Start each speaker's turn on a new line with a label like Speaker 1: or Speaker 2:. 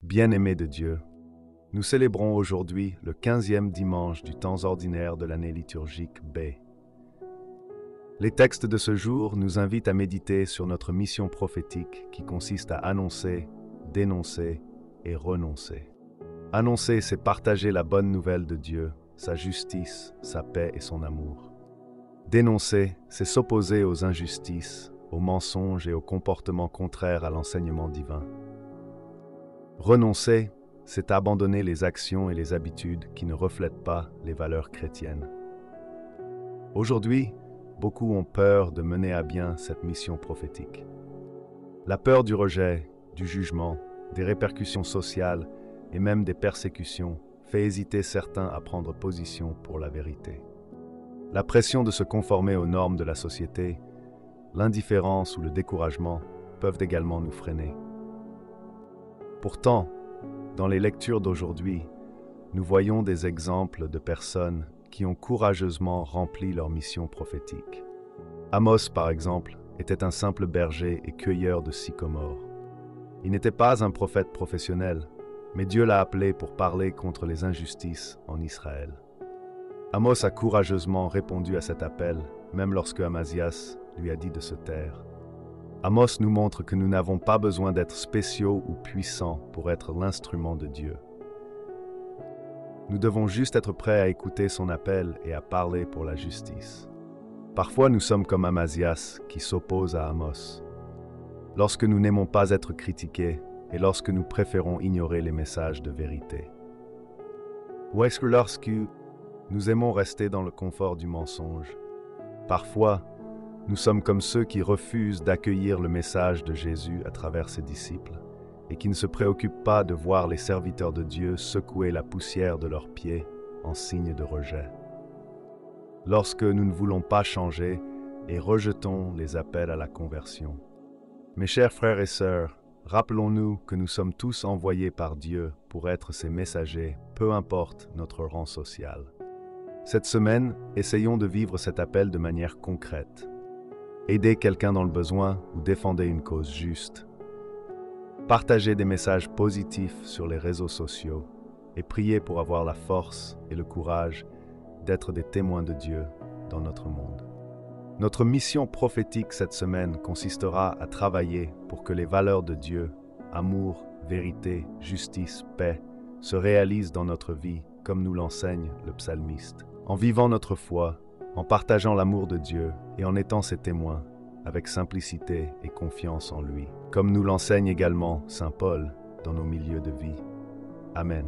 Speaker 1: Bien-aimés de Dieu, nous célébrons aujourd'hui le 15e dimanche du temps ordinaire de l'année liturgique B. Les textes de ce jour nous invitent à méditer sur notre mission prophétique qui consiste à annoncer, dénoncer et renoncer. Annoncer, c'est partager la bonne nouvelle de Dieu, sa justice, sa paix et son amour. Dénoncer, c'est s'opposer aux injustices, aux mensonges et aux comportements contraires à l'enseignement divin. Renoncer, c'est abandonner les actions et les habitudes qui ne reflètent pas les valeurs chrétiennes. Aujourd'hui, beaucoup ont peur de mener à bien cette mission prophétique. La peur du rejet, du jugement, des répercussions sociales et même des persécutions fait hésiter certains à prendre position pour la vérité. La pression de se conformer aux normes de la société, l'indifférence ou le découragement peuvent également nous freiner. Pourtant, dans les lectures d'aujourd'hui, nous voyons des exemples de personnes qui ont courageusement rempli leur mission prophétique. Amos, par exemple, était un simple berger et cueilleur de sycomores. Il n'était pas un prophète professionnel, mais Dieu l'a appelé pour parler contre les injustices en Israël. Amos a courageusement répondu à cet appel, même lorsque Amazias lui a dit de se taire. Amos nous montre que nous n'avons pas besoin d'être spéciaux ou puissants pour être l'instrument de Dieu. Nous devons juste être prêts à écouter son appel et à parler pour la justice. Parfois, nous sommes comme Amazias qui s'oppose à Amos. Lorsque nous n'aimons pas être critiqués et lorsque nous préférons ignorer les messages de vérité. Ou est-ce que lorsque nous aimons rester dans le confort du mensonge? Parfois, nous sommes comme ceux qui refusent d'accueillir le message de Jésus à travers ses disciples et qui ne se préoccupent pas de voir les serviteurs de Dieu secouer la poussière de leurs pieds en signe de rejet. Lorsque nous ne voulons pas changer et rejetons les appels à la conversion. Mes chers frères et sœurs, rappelons-nous que nous sommes tous envoyés par Dieu pour être ses messagers, peu importe notre rang social. Cette semaine, essayons de vivre cet appel de manière concrète. Aidez quelqu'un dans le besoin ou défendez une cause juste. Partagez des messages positifs sur les réseaux sociaux et priez pour avoir la force et le courage d'être des témoins de Dieu dans notre monde. Notre mission prophétique cette semaine consistera à travailler pour que les valeurs de Dieu, amour, vérité, justice, paix, se réalisent dans notre vie comme nous l'enseigne le psalmiste. En vivant notre foi, en partageant l'amour de Dieu et en étant ses témoins, avec simplicité et confiance en lui, comme nous l'enseigne également Saint Paul dans nos milieux de vie. Amen.